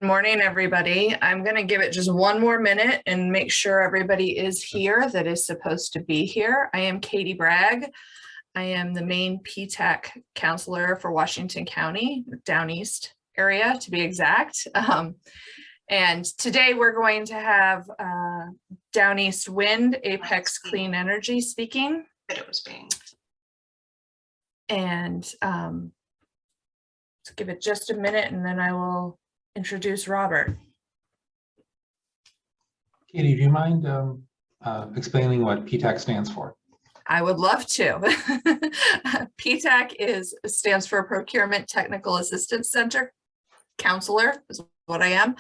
Morning, everybody. I'm going to give it just one more minute and make sure everybody is here that is supposed to be here. I am Katie Bragg. I am the Maine PTAC counselor for Washington County, Downeast area to be exact. And today we're going to have Downeast Wind, Apex Clean Energy speaking. But it was being. And let's give it just a minute and then I will introduce Robert. Katie, do you mind explaining what PTAC stands for? I would love to. PTAC stands for Procurement Technical Assistance Center. Counselor is what I am.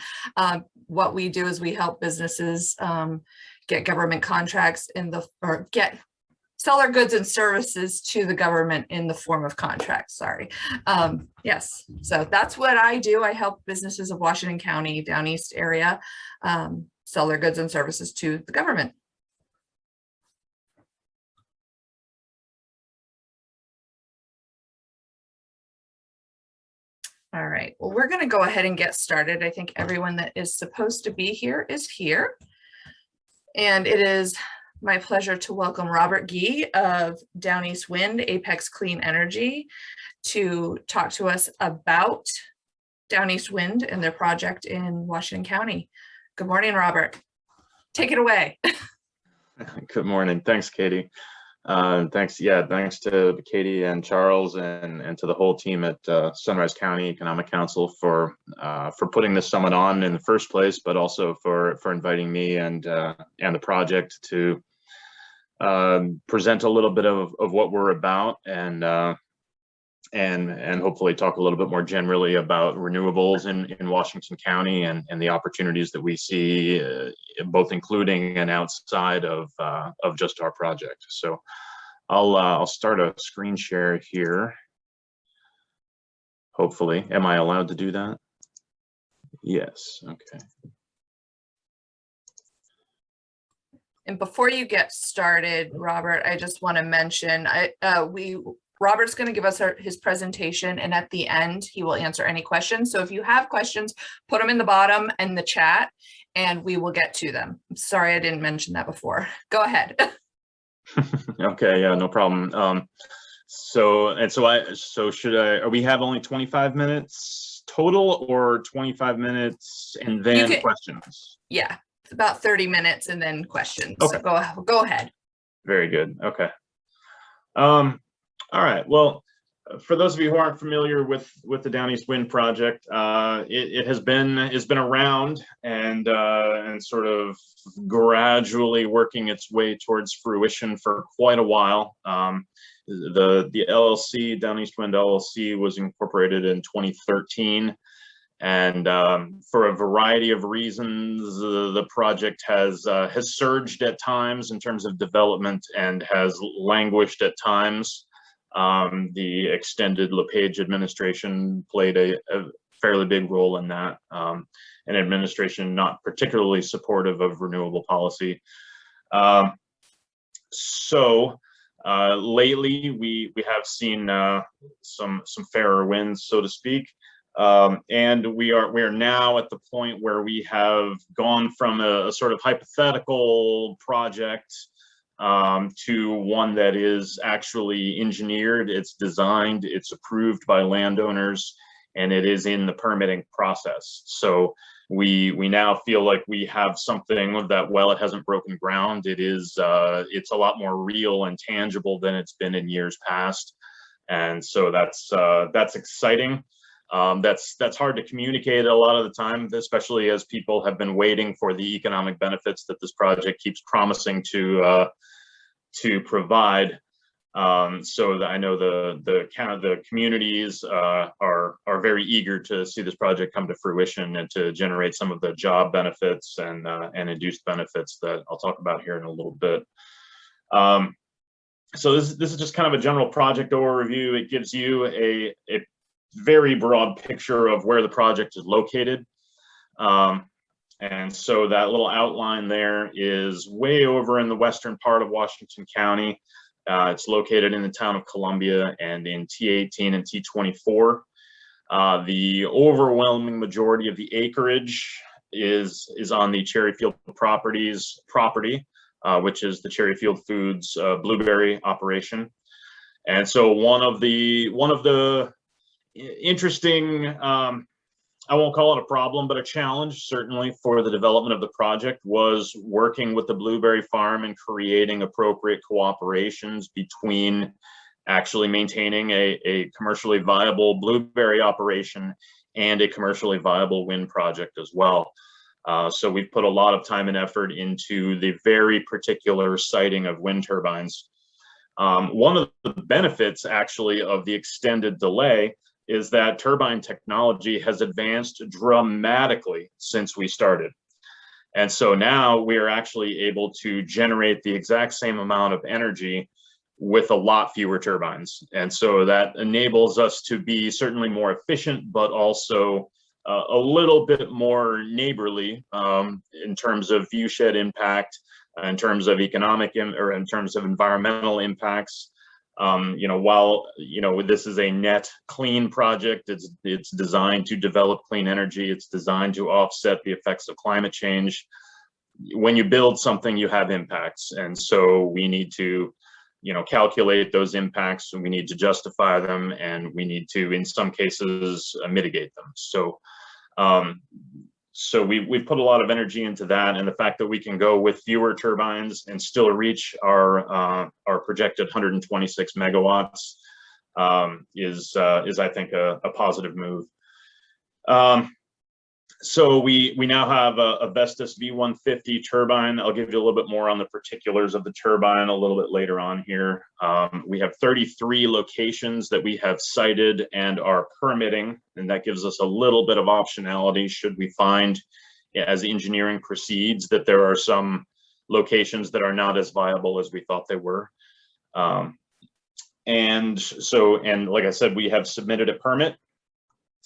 What we do is we help businesses get government contracts sell our goods and services to the government in the form of contracts. Sorry. Yes, so that's what I do. I help businesses of Washington County, Downeast area, sell their goods and services to the government. All right, well, we're going to go ahead and get started. I think everyone that is supposed to be here is here. And it is my pleasure to welcome Robert Gee of Downeast Wind, Apex Clean Energy, to talk to us about Downeast Wind and their project in Washington County. Good morning, Robert. Take it away. Good morning. Thanks, Katie. Thanks to Katie and Charles and to the whole team at Sunrise County Economic Council for putting this summit on in the first place, but also for inviting me and the project to present a little bit of what we're about and hopefully talk a little bit more generally about renewables in Washington County and the opportunities that we see, both including and outside of just our project. So I'll start a screen share here. Hopefully, am I allowed to do that? Yes. Okay. And before you get started, Robert, I just want to mention Robert's going to give us his presentation, and at the end, he will answer any questions. So if you have questions, put them in the bottom in the chat, and we will get to them. I'm sorry I didn't mention that before. Go ahead. Okay, yeah, no problem. Are we have only 25 minutes total, or 25 minutes and then questions? Yeah, it's about 30 minutes and then questions. Okay. So go ahead. Very good. Okay. All right. Well, for those of you who aren't familiar with the Downeast Wind project, it has been around and sort of gradually working its way towards fruition for quite a while. The LLC, Downeast Wind LLC, was incorporated in 2013, and for a variety of reasons, the project has surged at times in terms of development and has languished at times. The extended LePage administration played a fairly big role in that, an administration not particularly supportive of renewable policy. Lately we have seen some fairer winds, so to speak, and we are now at the point where we have gone from a sort of hypothetical project to one that is actually engineered, it's designed, it's approved by landowners, and it is in the permitting process. So we now feel like we have something that, while it hasn't broken ground, it's a lot more real and tangible than it's been in years past. And so that's exciting. That's hard to communicate a lot of the time, especially as people have been waiting for the economic benefits that this project keeps promising to provide. So I know the communities are very eager to see this project come to fruition and to generate some of the job benefits and induced benefits that I'll talk about here in a little bit. So this is just kind of a general project overview. It gives you a very broad picture of where the project is located. And so that little outline there is way over in the western part of Washington County. It's located in the town of Columbia and in T18 and T24. The overwhelming majority of the acreage is on the Cherryfield Properties property, which is the Cherryfield Foods blueberry operation. And so one of the interesting, I won't call it a problem, but a challenge certainly for the development of the project was working with the blueberry farm and creating appropriate cooperations between actually maintaining a commercially viable blueberry operation and a commercially viable wind project as well. So we've put a lot of time and effort into the very particular siting of wind turbines. One of the benefits actually of the extended delay is that turbine technology has advanced dramatically since we started. And so now we are actually able to generate the exact same amount of energy with a lot fewer turbines. And so that enables us to be certainly more efficient, but also a little bit more neighborly in terms of viewshed impact, in terms of economic or in terms of environmental impacts. While this is a net clean project, it's designed to develop clean energy. It's designed to offset the effects of climate change. When you build something, you have impacts, and so we need to, calculate those impacts, and we need to justify them, and we need to, in some cases, mitigate them. So we've put a lot of energy into that, and the fact that we can go with fewer turbines and still reach our projected 126 megawatts is I think a positive move. So we now have a Vestas V150 turbine. I'll give you a little bit more on the particulars of the turbine a little bit later on here. We have 33 locations that we have sited and are permitting, and that gives us a little bit of optionality should we find, as engineering proceeds, that there are some locations that are not as viable as we thought they were. And like I said, we have submitted a permit.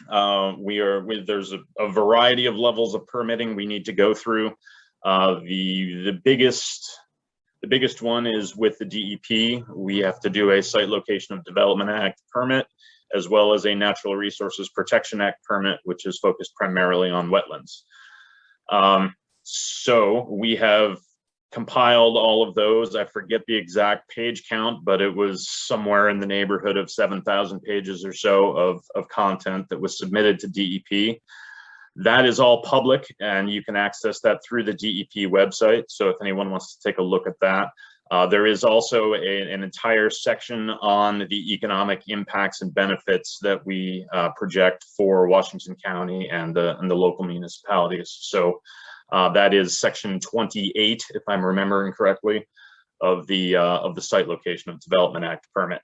There's a variety of levels of permitting we need to go through. The biggest one is with the DEP. We have to do a Site Location of Development Act permit, as well as a Natural Resources Protection Act permit, which is focused primarily on wetlands. So we have compiled all of those. I forget the exact page count, but it was somewhere in the neighborhood of 7,000 pages or so of content that was submitted to DEP. That is all public, and you can access that through the DEP website. So if anyone wants to take a look at that, there is also an entire section on the economic impacts and benefits that we project for Washington County and the local municipalities. So that is section 28, if I'm remembering correctly, of the Site Location of Development Act permit.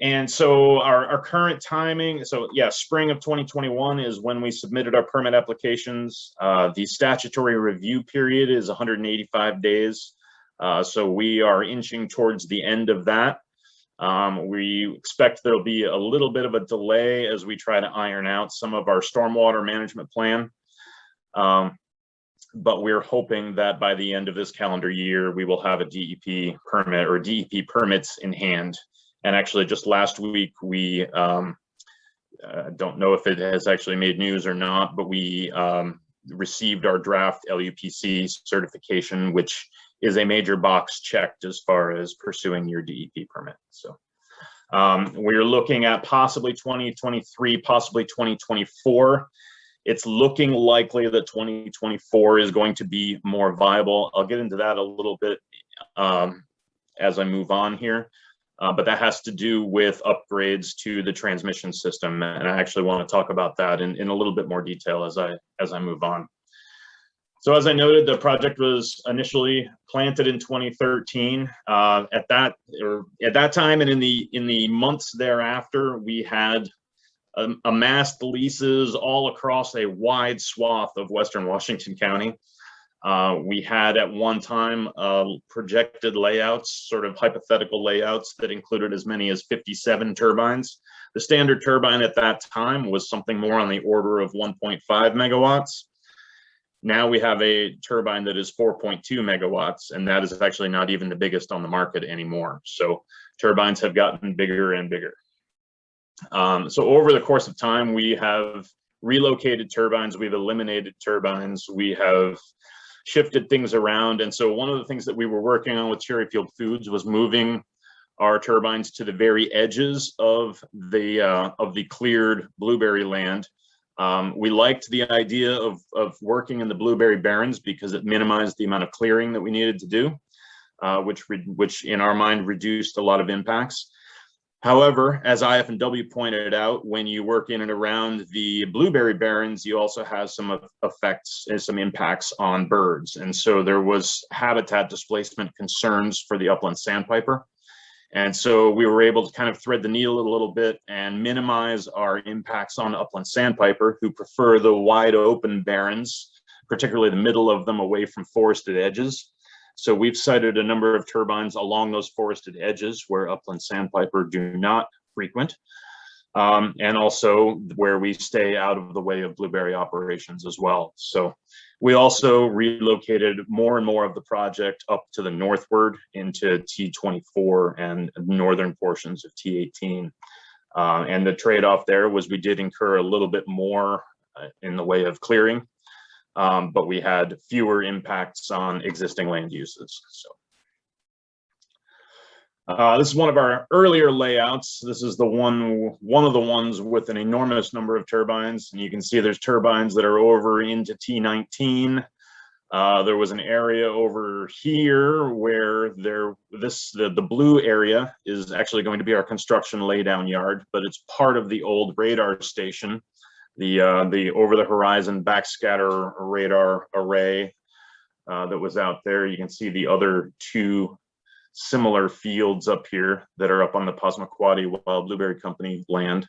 And so our current timing, so yeah, spring of 2021 is when we submitted our permit applications. The statutory review period is 185 days. So we are inching towards the end of that. We expect there'll be a little bit of a delay as we try to iron out some of our stormwater management plan. But we're hoping that by the end of this calendar year, we will have a DEP permit or DEP permits in hand. And actually just last week, we don't know if it has actually made news or not, but we received our draft LUPC certification, which is a major box checked as far as pursuing your DEP permit. So we're looking at possibly 2023, possibly 2024. It's looking likely that 2024 is going to be more viable. I'll get into that a little bit as I move on here. But that has to do with upgrades to the transmission system, and I actually want to talk about that in a little bit more detail as I move on. So as I noted, the project was initially planted in 2013. At that time and in the months thereafter, we had amassed leases all across a wide swath of Western Washington County. We had at one time projected layouts, sort of hypothetical layouts that included as many as 57 turbines. The standard turbine at that time was something more on the order of 1.5 megawatts. Now we have a turbine that is 4.2 megawatts, and that is actually not even the biggest on the market anymore. So turbines have gotten bigger and bigger. So over the course of time, we have relocated turbines, we've eliminated turbines, we have shifted things around. And so one of the things that we were working on with Cherryfield Foods was moving our turbines to the very edges of the cleared blueberry land. We liked the idea of working in the blueberry barrens because it minimized the amount of clearing that we needed to do, which in our mind reduced a lot of impacts. However, as IF&W pointed out, when you work in and around the blueberry barrens, you also have some effects and some impacts on birds. And so there was habitat displacement concerns for the upland sandpiper. And so we were able to kind of thread the needle a little bit and minimize our impacts on upland sandpiper, who prefer the wide open barrens, particularly the middle of them away from forested edges. So we've sited a number of turbines along those forested edges where upland sandpiper do not frequent, and also where we stay out of the way of blueberry operations as well. So we also relocated more and more of the project up to the northward into T24 and northern portions of T18. And the trade-off there was we did incur a little bit more in the way of clearing, but we had fewer impacts on existing land uses. So this is one of our earlier layouts. This is the one of the ones with an enormous number of turbines, and you can see there's turbines that are over into T19. There was an area over here where the blue area is actually going to be our construction laydown yard, but it's part of the old radar station, the over the horizon backscatter radar array that was out there. You can see the other two similar fields up here that are up on the Passamaquoddy Wild Blueberry Company land.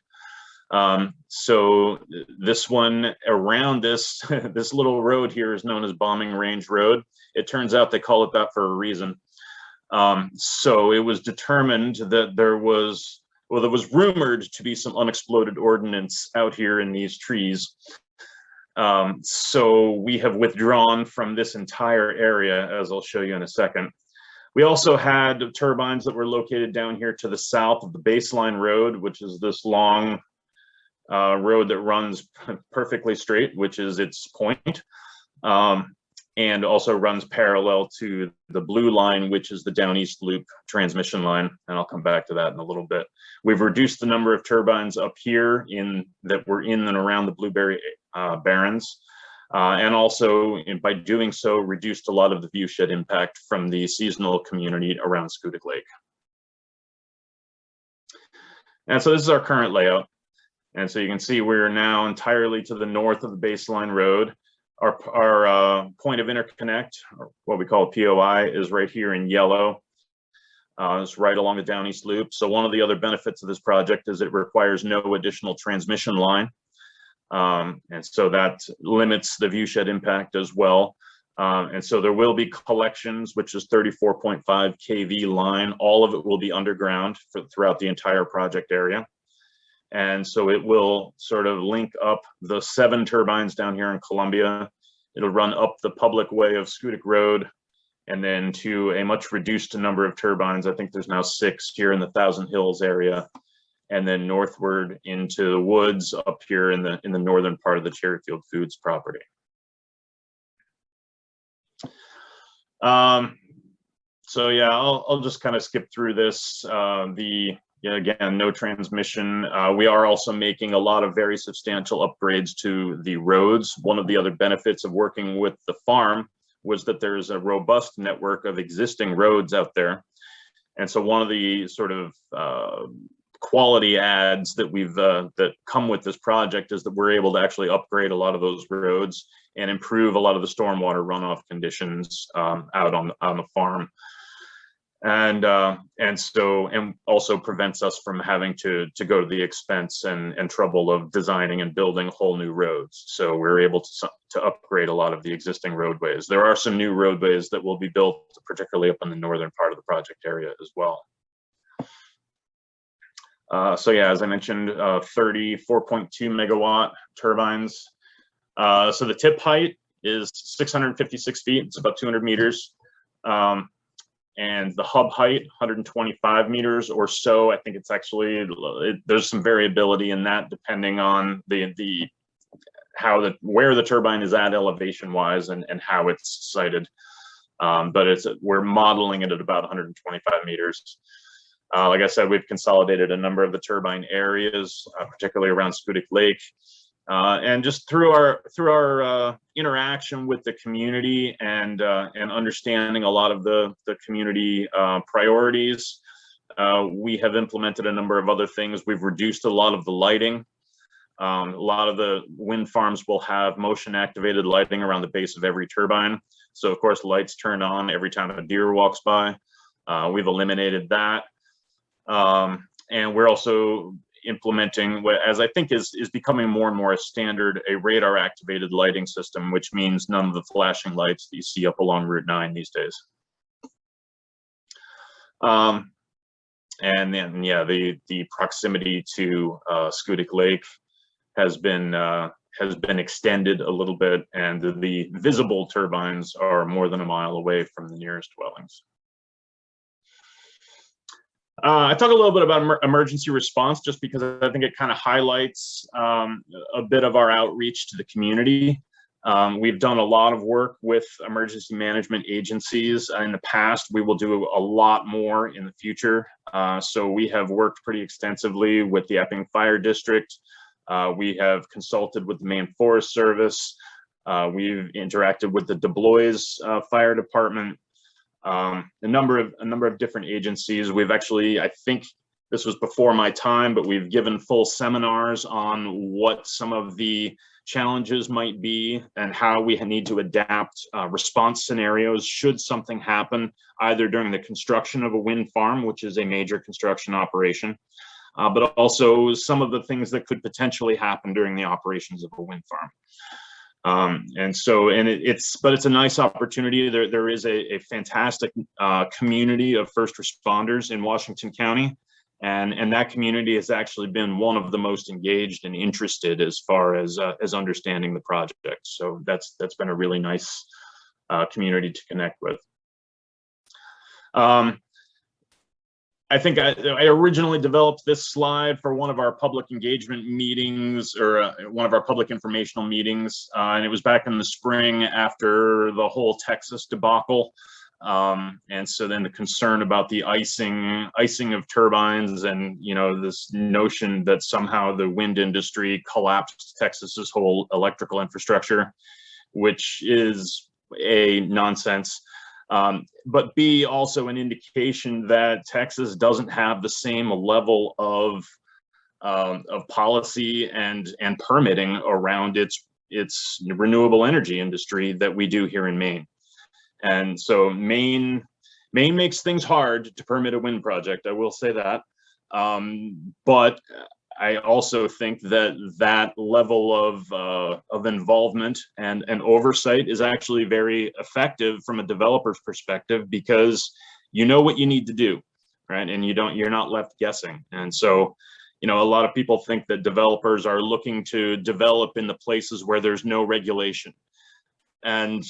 So this one around this little road here is known as Bombing Range Road. It turns out they call it that for a reason. So it was determined that there was rumored to be some unexploded ordnance out here in these trees. So we have withdrawn from this entire area, as I'll show you in a second. We also had turbines that were located down here to the south of the baseline road, which is this long road that runs perfectly straight, which is its point, and also runs parallel to the blue line, which is the Downeast loop transmission line. And I'll come back to that in a little bit. We've reduced the number of turbines up here that were in and around the blueberry barrens. And also, by doing so, reduced a lot of the viewshed impact from the seasonal community around Schoodic Lake. And so this is our current layout. And so you can see we're now entirely to the north of the baseline road. Our point of interconnect, or what we call a POI, is right here in yellow. It's right along the Downeast loop. So one of the other benefits of this project is it requires no additional transmission line. And so that limits the viewshed impact as well. And so there will be collections, which is 34.5 kV line. All of it will be underground throughout the entire project area. And so it will sort of link up the 7 turbines down here in Columbia. It'll run up the public way of Schoodic Road, and then to a much reduced number of turbines. I think there's now 6 here in the Thousand Hills area, and then northward into the woods up here in the northern part of the Cherryfield Foods property. So yeah, I'll just kind of skip through this. Again, no transmission. We are also making a lot of very substantial upgrades to the roads. One of the other benefits of working with the farm was that there's a robust network of existing roads out there. And so one of the sort of quality adds that that come with this project is that we're able to actually upgrade a lot of those roads and improve a lot of the stormwater runoff conditions out on the farm. And also prevents us from having to go to the expense and trouble of designing and building whole new roads. So we're able to upgrade a lot of the existing roadways. There are some new roadways that will be built, particularly up in the northern part of the project area as well. So yeah, as I mentioned, 34.2 megawatt turbines. So the tip height is 656 feet. It's about 200 meters. and the hub height 125 meters or so. I think it's actually there's some variability in that depending on where the turbine is at elevation wise and how it's sited. But we're modeling it at about 125 meters. Like I said, we've consolidated a number of the turbine areas, particularly around Scudic Lake. And just through our interaction with the community and understanding a lot of the community priorities, we have implemented a number of other things. We've reduced a lot of the lighting. A lot of the wind farms will have motion activated lighting around the base of every turbine. So of course lights turn on every time a deer walks by. We've eliminated that. And we're also implementing what, as I think is becoming more and more a standard, a radar activated lighting system, which means none of the flashing lights that you see up along Route 9 these days. And then, yeah, the proximity to Scudic Lake has been extended a little bit, and the visible turbines are more than a mile away from the nearest dwellings. I talk a little bit about emergency response just because I think it kind of highlights a bit of our outreach to the community. We've done a lot of work with emergency management agencies in the past. We will do a lot more in the future. So we have worked pretty extensively with the Epping Fire District. We have consulted with the Maine Forest Service. We've interacted with the Deblois Fire Department. A number of different agencies. We've actually, I think this was before my time, but we've given full seminars on what some of the challenges might be and how we need to adapt response scenarios should something happen, either during the construction of a wind farm, which is a major construction operation, but also some of the things that could potentially happen during the operations of a wind farm. It's a nice opportunity. There is a fantastic community of first responders in Washington County, and that community has actually been one of the most engaged and interested as far as understanding the project. So that's been a really nice community to connect with. I think I originally developed this slide for one of our public engagement meetings, or one of our public informational meetings, and it was back in the spring after the whole Texas debacle. And so then the concern about the icing of turbines, and this notion that somehow the wind industry collapsed Texas's whole electrical infrastructure, which is A, nonsense. But B, also an indication that Texas doesn't have the same level of policy and permitting around its renewable energy industry that we do here in Maine. And so Maine makes things hard to permit a wind project, I will say that. But I also think that level of involvement and oversight is actually very effective from a developer's perspective, because you know what you need to do, right? And you're not left guessing. And so, a lot of people think that developers are looking to develop in the places where there's no regulation. And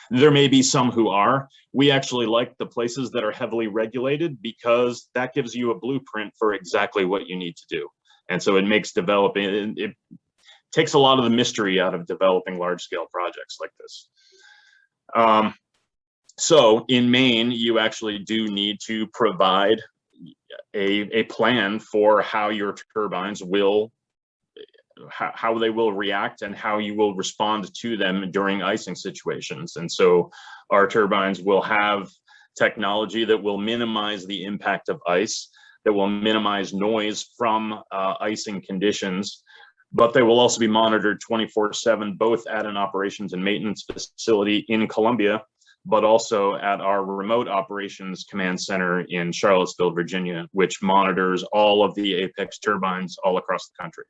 there may be some who are. We actually like the places that are heavily regulated, because that gives you a blueprint for exactly what you need to do. And so it makes developing, it takes a lot of the mystery out of developing large scale projects like this. So in Maine, you actually do need to provide a plan for how your turbines will, how they will react and how you will respond to them during icing situations. And so our turbines will have technology that will minimize the impact of ice, that will minimize noise from icing conditions, but they will also be monitored 24/7, both at an operations and maintenance facility in Columbia, but also at our remote operations command center in Charlottesville, Virginia, which monitors all of the Apex turbines all across the country.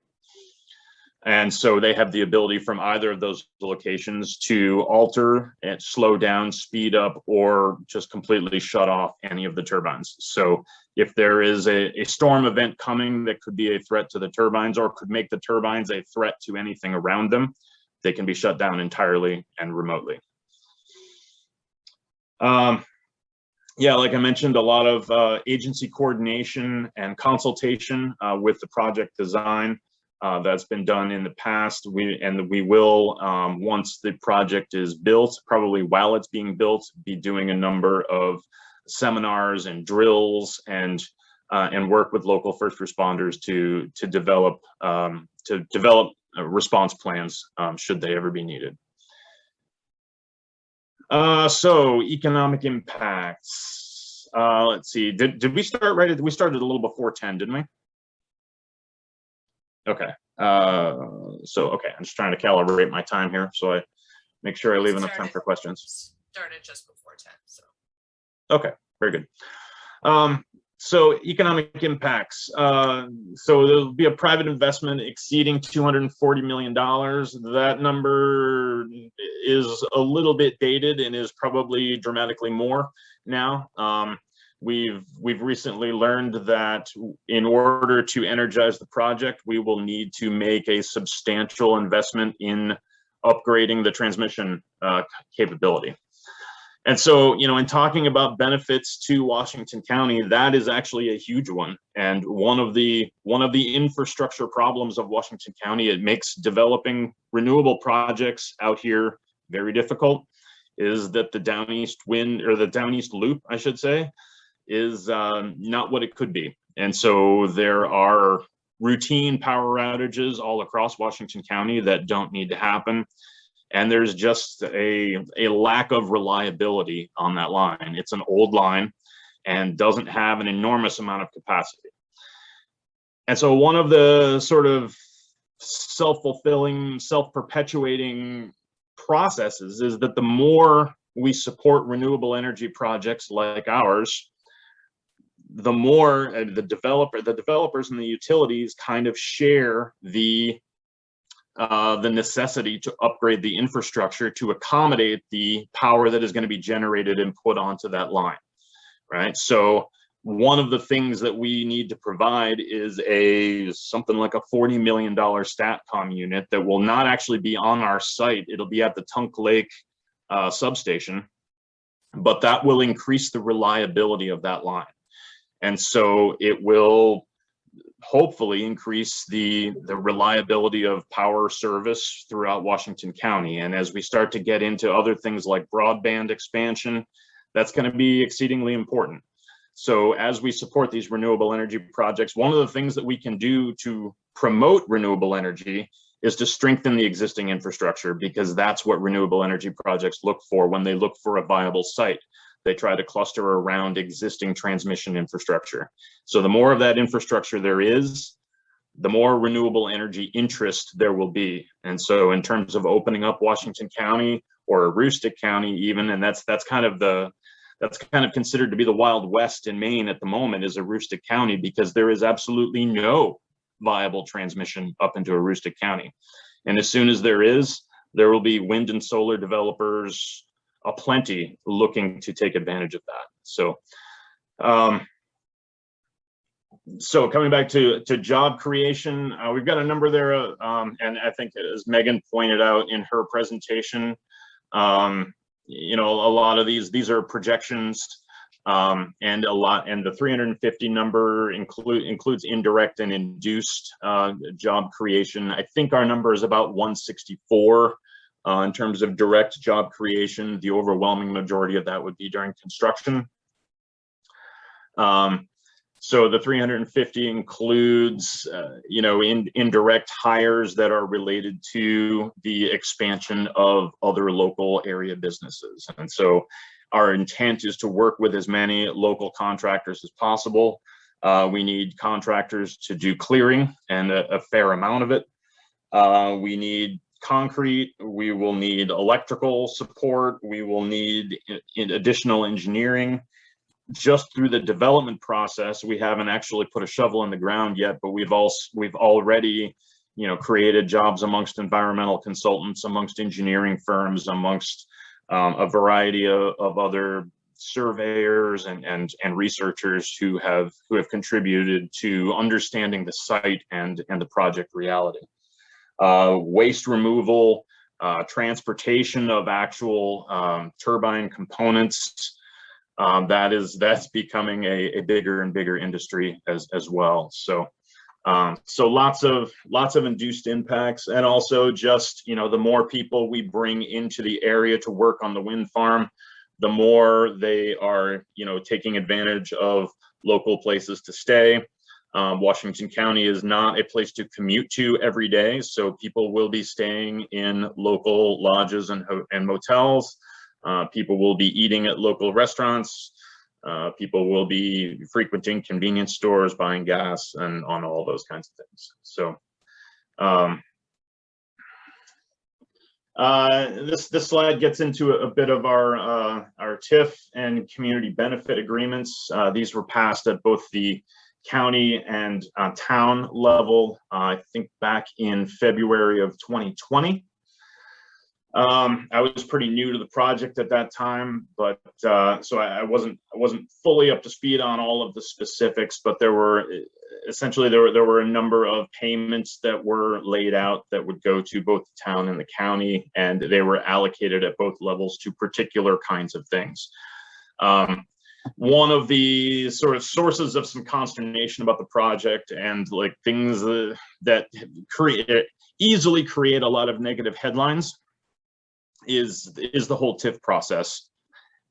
And so they have the ability from either of those locations to alter and slow down, speed up, or just completely shut off any of the turbines. So if there is a storm event coming that could be a threat to the turbines, or could make the turbines a threat to anything around them, they can be shut down entirely and remotely. yeah, like I mentioned, a lot of agency coordination and consultation with the project design that's been done in the past. We will, once the project is built, probably while it's being built, be doing a number of seminars and drills and work with local first responders to develop response plans should they ever be needed. So economic impacts. Let's see. Did we start right? We started a little before 10, didn't we? Okay. Okay. I'm just trying to calibrate my time here, so I make sure I leave enough time for questions. Started just before 10. So. Okay. Very good. So economic impacts. So there'll be a private investment exceeding $240 million. That number is a little bit dated and is probably dramatically more now. We've recently learned that in order to energize the project, we will need to make a substantial investment in upgrading the transmission capability. And so, you know, in talking about benefits to Washington County, that is actually a huge one. And one of the infrastructure problems of Washington County, it makes developing renewable projects out here very difficult, is that the Downeast wind, or the Downeast loop, I should say, is not what it could be. And so there are routine power outages all across Washington County that don't need to happen. And there's just a lack of reliability on that line. It's an old line and doesn't have an enormous amount of capacity. And so one of the sort of self-fulfilling, self-perpetuating processes is that the more we support renewable energy projects like ours, the more the developers and the utilities kind of share the necessity to upgrade the infrastructure to accommodate the power that is going to be generated and put onto that line, right? So one of the things that we need to provide is something like a $40 million STATCOM unit that will not actually be on our site. It'll be at the Tunk Lake substation, but that will increase the reliability of that line. And so it will hopefully increase the reliability of power service throughout Washington County. And as we start to get into other things like broadband expansion, that's going to be exceedingly important. So as we support these renewable energy projects, one of the things that we can do to promote renewable energy is to strengthen the existing infrastructure, because that's what renewable energy projects look for when they look for a viable site. They try to cluster around existing transmission infrastructure. So the more of that infrastructure there is, the more renewable energy interest there will be. And so in terms of opening up Washington County or Aroostook County even, and that's kind of considered to be the Wild West in Maine at the moment, is Aroostook County, because there is absolutely no viable transmission up into Aroostook County. And as soon as there is, there will be wind and solar developers aplenty looking to take advantage of that. So, so coming back to job creation, we've got a number there, and I think as Megan pointed out in her presentation, you know, a lot of these are projections, and the 350 number includes indirect and induced job creation. I think our number is about 164. In terms of direct job creation, the overwhelming majority of that would be during construction. So the 350 includes, you know, indirect hires that are related to the expansion of other local area businesses. And so our intent is to work with as many local contractors as possible. We need contractors to do clearing, and a fair amount of it. We need concrete, we will need electrical support, we will need additional engineering. Just through the development process, we haven't actually put a shovel in the ground yet, but we've already, you know, created jobs amongst environmental consultants, amongst engineering firms, amongst a variety of other surveyors and researchers who have contributed to understanding the site and the project reality. Waste removal, transportation of actual turbine components, that's becoming a bigger and bigger industry as well. So lots of induced impacts, and also just, you know, the more people we bring into the area to work on the wind farm, the more they are, you know, taking advantage of local places to stay. Washington County is not a place to commute to every day, so people will be staying in local lodges and motels. People will be eating at local restaurants. People will be frequenting convenience stores, buying gas, and on all those kinds of things. So this slide gets into a bit of our TIF and community benefit agreements. These were passed at both the county and town level, I think back in February of 2020. I was pretty new to the project at that time, but so I wasn't fully up to speed on all of the specifics, but there were essentially there were a number of payments that were laid out that would go to both the town and the county, and they were allocated at both levels to particular kinds of things. One of the sort of sources of some consternation about the project, and like things that easily create a lot of negative headlines, is the whole TIF process.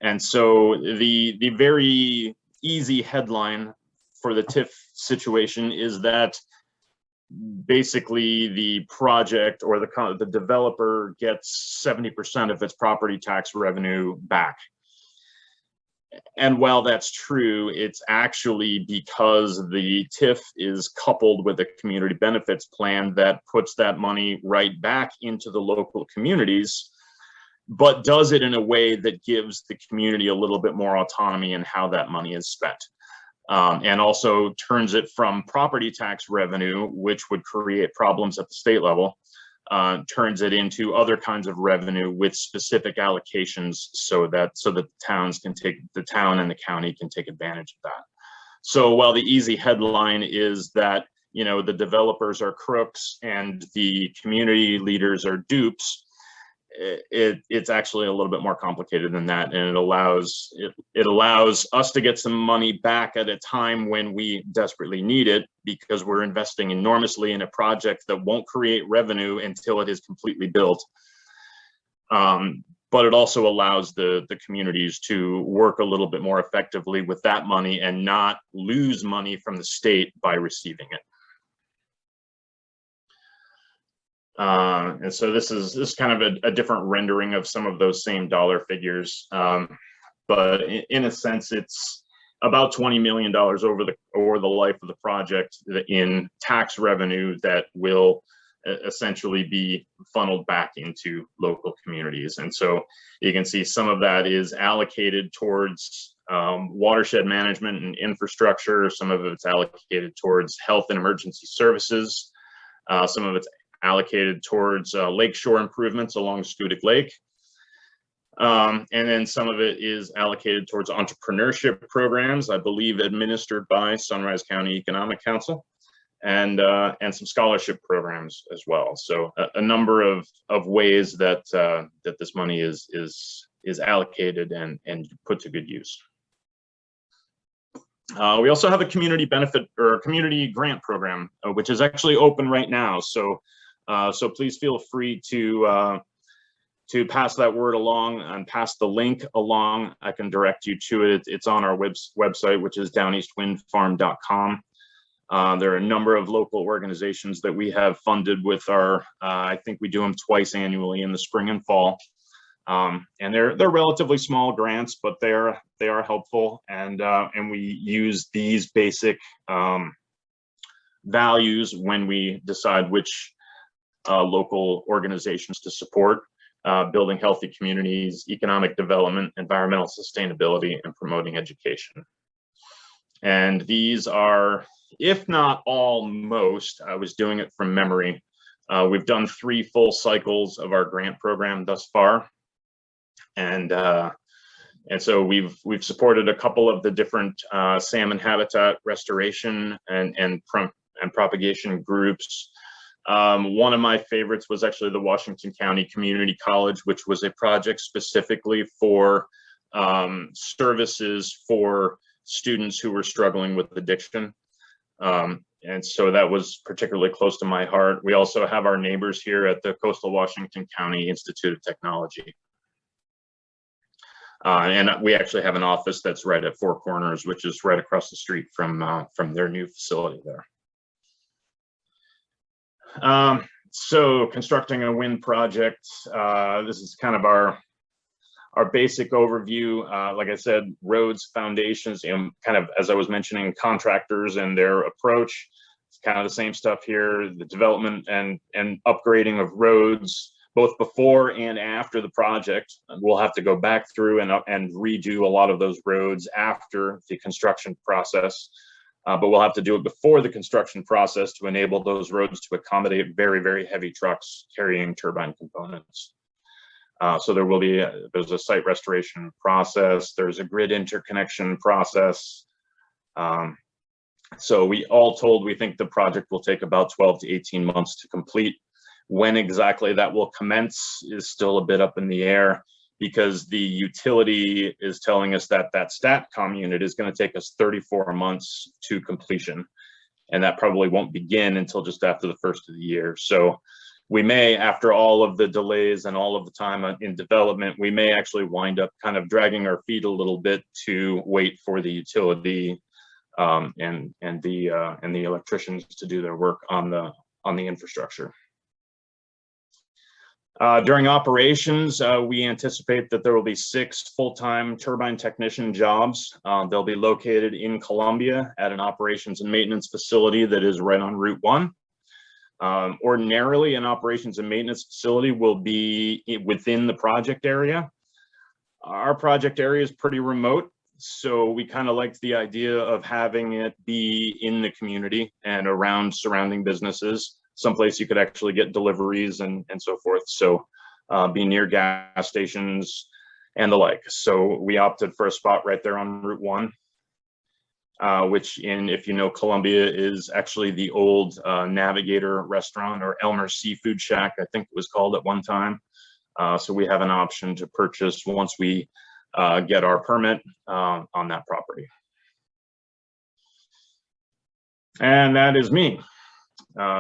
And so the very easy headline for the TIF situation is that basically the project or the developer gets 70% of its property tax revenue back. And while that's true, it's actually because the TIF is coupled with a community benefits plan that puts that money right back into the local communities, but does it in a way that gives the community a little bit more autonomy in how that money is spent. And also turns it from property tax revenue, which would create problems at the state level, turns it into other kinds of revenue with specific allocations so that the town and the county can take advantage of that. So while the easy headline is that, you know, the developers are crooks and the community leaders are dupes, it's actually a little bit more complicated than that, and it allows us to get some money back at a time when we desperately need it, because we're investing enormously in a project that won't create revenue until it is completely built. But it also allows the communities to work a little bit more effectively with that money and not lose money from the state by receiving it. And so this is kind of a different rendering of some of those same dollar figures. But in a sense, it's about $20 million over the life of the project in tax revenue that will essentially be funneled back into local communities. And so you can see some of that is allocated towards watershed management and infrastructure. Some of it's allocated towards health and emergency services. Some of it's allocated towards lakeshore improvements along Scudic Lake. And then some of it is allocated towards entrepreneurship programs, I believe administered by Sunrise County Economic Council, and some scholarship programs as well. So a number of ways that that this money is allocated and put to good use. We also have a community benefit or a community grant program, which is actually open right now. So please feel free to pass that word along and pass the link along. I can direct you to it. It's on our website, which is downeastwindfarm.com. There are a number of local organizations that we have funded with our, I think we do them twice annually in the spring and fall. And they're relatively small grants, but they are helpful, and we use these basic values when we decide which local organizations to support: building healthy communities, economic development, environmental sustainability, and promoting education. And these are, if not all, most, I was doing it from memory. We've done 3 full cycles of our grant program thus far. And so we've supported a couple of the different salmon habitat restoration and propagation groups. One of my favorites was actually the Washington County Community College, which was a project specifically for services for students who were struggling with addiction. And so that was particularly close to my heart. We also have our neighbors here at the Coastal Washington County Institute of Technology. And we actually have an office that's right at Four Corners, which is right across the street from their new facility there. So constructing a wind project, this is kind of our basic overview. Like I said, roads, foundations, and kind of, as I was mentioning, contractors and their approach. It's kind of the same stuff here, the development and upgrading of roads, both before and after the project. We'll have to go back through and redo a lot of those roads after the construction process. But we'll have to do it before the construction process to enable those roads to accommodate very, very heavy trucks carrying turbine components. So there's a site restoration process, there's a grid interconnection process. So we think the project will take about 12 to 18 months to complete. When exactly that will commence is still a bit up in the air, because the utility is telling us that STATCOM unit is going to take us 34 months to completion. And that probably won't begin until just after the first of the year. So we may, after all of the delays and all of the time in development, we may actually wind up kind of dragging our feet a little bit to wait for the utility and the electricians to do their work on the infrastructure. During operations, we anticipate that there will be 6 full-time turbine technician jobs. They'll be located in Columbia at an operations and maintenance facility that is right on Route 1. Ordinarily, an operations and maintenance facility will be within the project area. Our project area is pretty remote, so we kind of liked the idea of having it be in the community and around surrounding businesses, someplace you could actually get deliveries and so forth. So be near gas stations and the like. So we opted for a spot right there on Route 1. Which if you know Columbia, is actually the old Navigator restaurant, or Elmer's Seafood Shack, I think it was called at one time. So we have an option to purchase once we get our permit on that property. And that is me.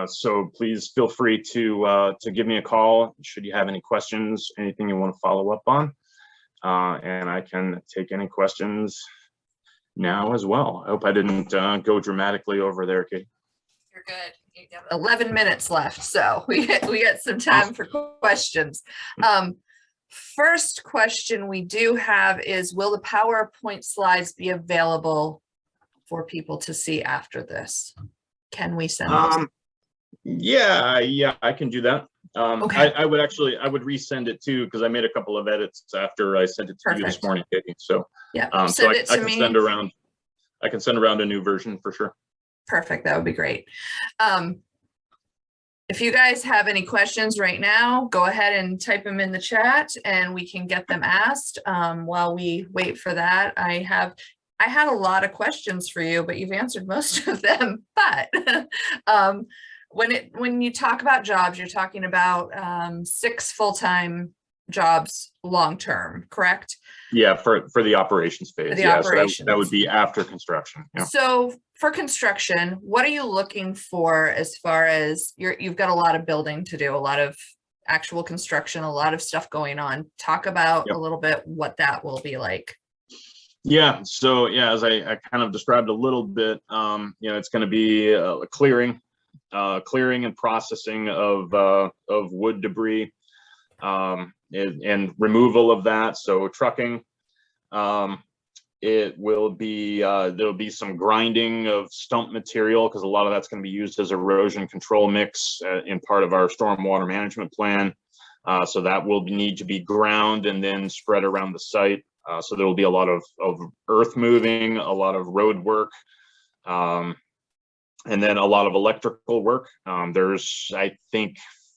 So please feel free to give me a call should you have any questions, anything you want to follow up on, and I can take any questions now as well. I hope I didn't go dramatically over there, Katie. You're good. You have 11 minutes left, so we got some time for questions. First question we do have is, will the PowerPoint slides be available for people to see after this? Can we send those? Yeah, I can do that. Okay. I would resend it too, because I made a couple of edits after I sent it to you this morning, Katie. So yeah, so send it to I can me. I can send around a new version for sure. Perfect. That would be great. If you guys have any questions right now, go ahead and type them in the chat and we can get them asked. While we wait for that, I had a lot of questions for you, but you've answered most of them. But when you talk about jobs, you're talking about 6 full-time jobs long-term, correct? Yeah, for the operations phase. So that would be after construction. Yeah. So for construction, what are you looking for as far as you've got a lot of building to do, a lot of actual construction, a lot of stuff going on. Talk about a little bit what that will be like. Yeah, so as I kind of described a little bit, it's going to be clearing and processing of wood debris, and removal of that. So trucking, it will be, there'll be some grinding of stump material, because a lot of that's going to be used as erosion control mix in part of our stormwater management plan. So that will need to be ground and then spread around the site. So there will be a lot of earth moving, a lot of road work, and then a lot of electrical work. There's, I think,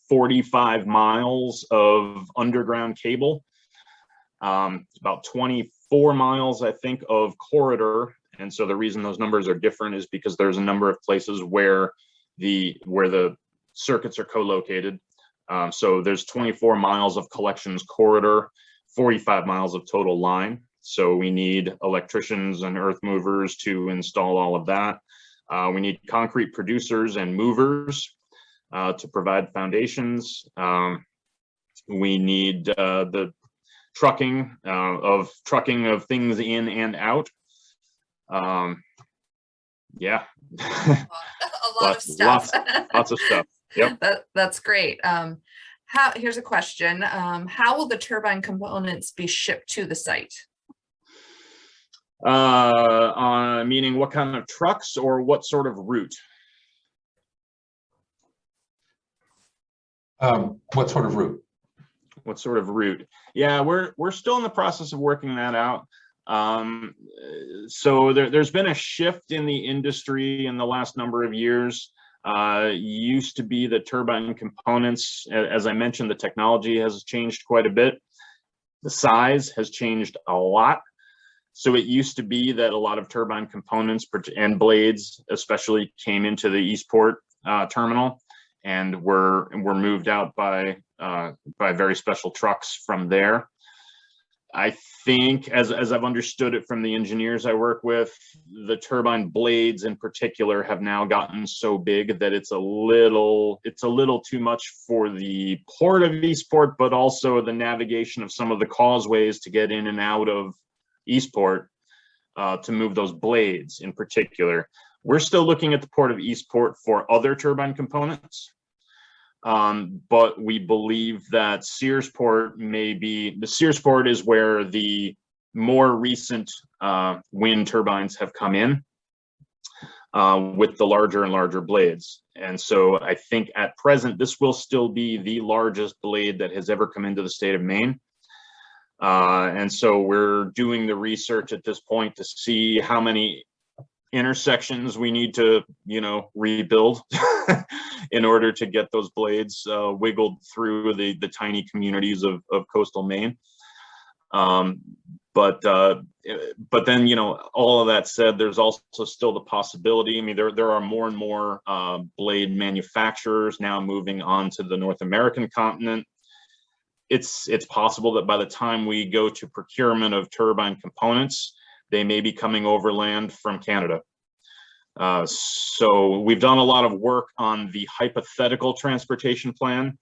45 miles of underground cable, about 24 miles, I think, of corridor. And so the reason those numbers are different is because there's a number of places where the circuits are co-located. So there's 24 miles of collections corridor, 45 miles of total line. So we need electricians and earth movers to install all of that. We need concrete producers and movers to provide foundations. We need the trucking of things in and out. Yeah. A lot of stuff. Lots of stuff. Yep. That's great. Here's a question. How will the turbine components be shipped to the site? Meaning what kind of trucks or what sort of route? What sort of route? What sort of route? Yeah, we're still in the process of working that out. So there's been a shift in the industry in the last number of years. Used to be the turbine components, as I mentioned, the technology has changed quite a bit. The size has changed a lot. So it used to be that a lot of turbine components and blades especially came into the Eastport terminal and were moved out by very special trucks from there. I think, as I've understood it from the engineers I work with, the turbine blades in particular have now gotten so big that it's a little too much for the port of Eastport, but also the navigation of some of the causeways to get in and out of Eastport to move those blades in particular. We're still looking at the port of Eastport for other turbine components. But we believe that Searsport Searsport is where the more recent wind turbines have come in with the larger and larger blades. And so I think at present, this will still be the largest blade that has ever come into the state of Maine. And so we're doing the research at this point to see how many intersections we need to, rebuild in order to get those blades wiggled through the tiny communities of coastal Maine. But then, all of that said, there's also still the possibility. I mean, there are more and more blade manufacturers now moving on to the North American continent. It's possible that by the time we go to procurement of turbine components, they may be coming overland from Canada. So we've done a lot of work on the hypothetical transportation plan,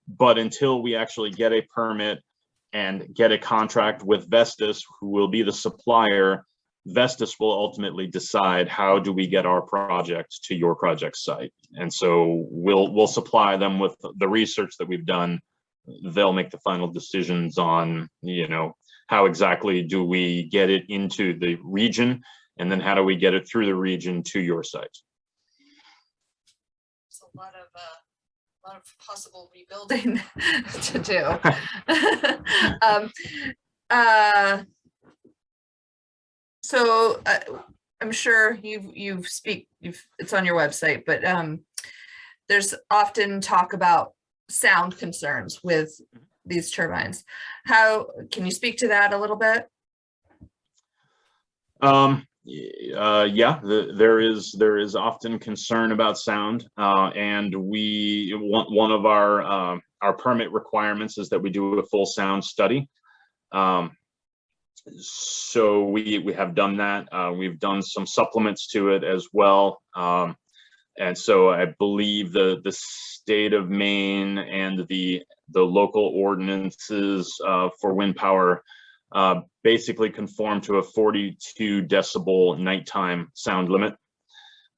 but until we actually get a permit and get a contract with Vestas, who will be the supplier, Vestas will ultimately decide how do we get our project to your project site. And so we'll supply them with the research that we've done. They'll make the final decisions on, how exactly do we get it into the region, and then how do we get it through the region to your site. It's a lot of possible rebuilding to do. So I'm sure it's on your website, but there's often talk about sound concerns with these turbines. How can you speak to that a little bit? Yeah, there is often concern about sound, and one of our permit requirements is that we do a full sound study. So we have done that. We've done some supplements to it as well. And so I believe the state of Maine and the local ordinances for wind power basically conform to a 42 decibel nighttime sound limit.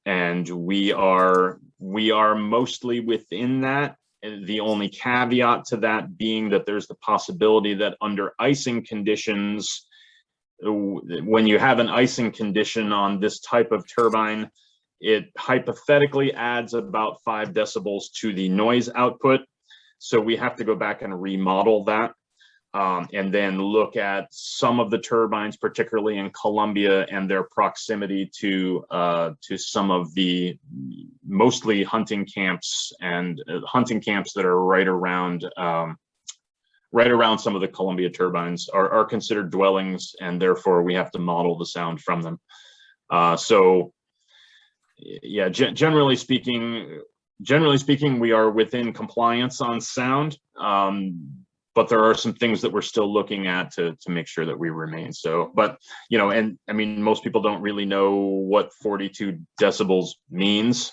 And we are mostly within that. The only caveat to that being that there's the possibility that under icing conditions, when you have an icing condition on this type of turbine, it hypothetically adds about 5 decibels to the noise output. So we have to go back and remodel that, and then look at some of the turbines, particularly in Columbia, and their proximity to some of the mostly hunting camps that are right around some of the Columbia turbines are considered dwellings, and therefore we have to model the sound from them. So yeah, generally speaking, we are within compliance on sound. but there are some things that we're still looking at to make sure that we remain. So, but, you know, and I mean, most people don't really know what 42 decibels means.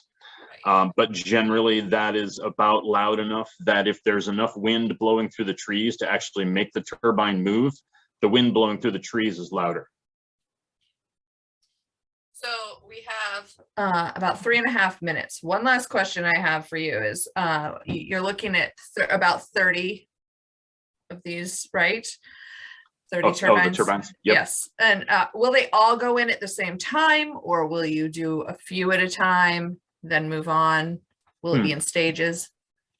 But generally that is about loud enough that if there's enough wind blowing through the trees to actually make the turbine move, the wind blowing through the trees is louder. So we have about 3.5 minutes. One last question I have for you is, you're looking at about 30 of these, right? 30 turbines. Oh, the turbines. Yep. Yes. And will they all go in at the same time, or will you do a few at a time, then move on? Will it be in stages?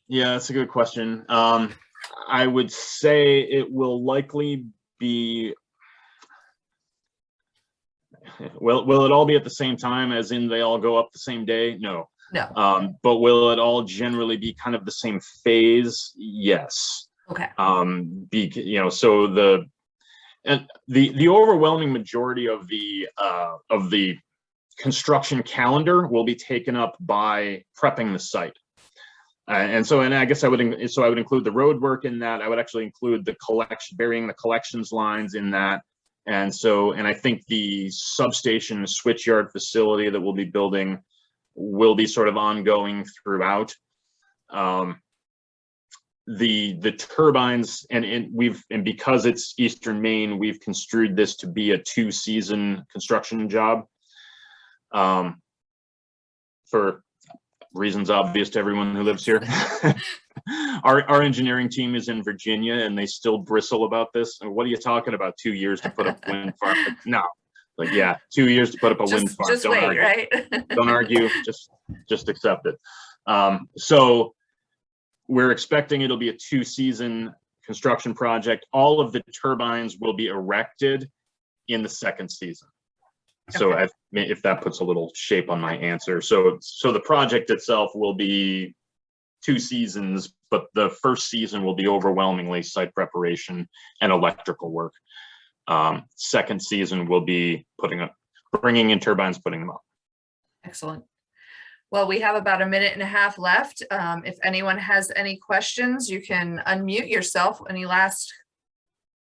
Yeah, that's a good question. I would say it will likely be, will it all be at the same time, as in they all go up the same day? No. No. But will it all generally be kind of the same phase? Yes. Okay. You know, so the overwhelming majority of the construction calendar will be taken up by prepping the site. And I guess I would include the road work in that. I would actually include the burying the collections lines in that. And I think the substation switchyard facility that we'll be building will be sort of ongoing throughout. The turbines, and because it's Eastern Maine, we've construed this to be a 2-season construction job. For reasons obvious to everyone who lives here. Our engineering team is in Virginia, and they still bristle about this. What are you talking about? 2 years to put up a wind farm? No, like, yeah, 2 years to put up a wind farm. Just Don't wait, argue. right? Don't argue. Just accept it. So we're expecting it'll be a 2-season construction project. All of the turbines will be erected in the 2nd season. So Okay. if that puts a little shape on my answer. So the project itself will be 2 seasons, but the 1st season will be overwhelmingly site preparation and electrical work. 2nd season will be bringing in turbines, putting them up. Excellent. Well, we have about 1.5 minutes left. If anyone has any questions, you can unmute yourself. Any last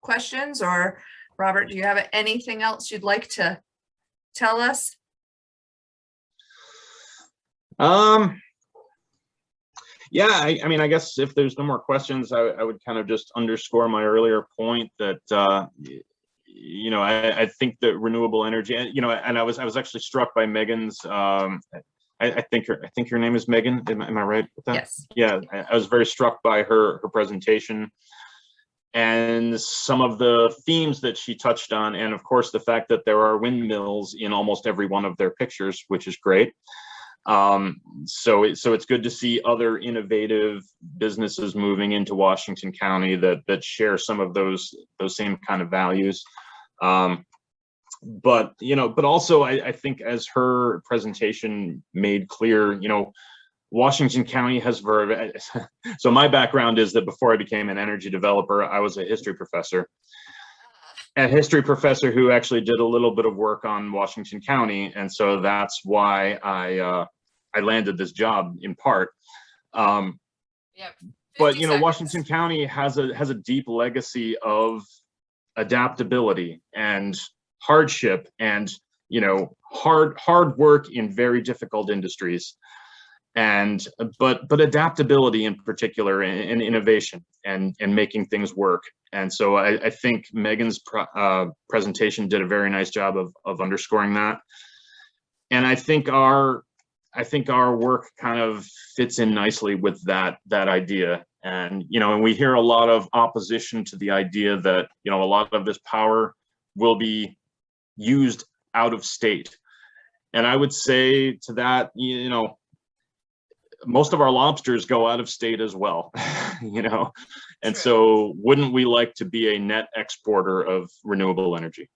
questions? Or Robert, do you have anything else you'd like to tell us? Yeah, I mean, I guess if there's no more questions, I would kind of just underscore my earlier point that, you know, I think that renewable energy, you know, and I was actually struck by Megan's, I think her name is Megan. Am I right with that? Yes. Yeah, I was very struck by her presentation and some of the themes that she touched on, and of course the fact that there are windmills in almost every one of their pictures, which is great. So it's good to see other innovative businesses moving into Washington County that share some of those same kind of values. But also I think, as her presentation made clear, you know, Washington County has so my background is that before I became an energy developer, I was a history professor. A history professor who actually did a little bit of work on Washington County, and so that's why I landed this job in part. Yeah. But you know, Washington County has a deep legacy of adaptability and hardship, and you know, hard work in very difficult industries, and but adaptability in particular, and innovation and making things work. And so I think Megan's presentation did a very nice job of underscoring that. And I think our work kind of fits in nicely with that idea. And you know, and we hear a lot of opposition to the idea that, you know, a lot of this power will be used out of state. And I would say to that, you know, most of our lobsters go out of state as well, you know, and so wouldn't we like to be a net exporter of renewable energy?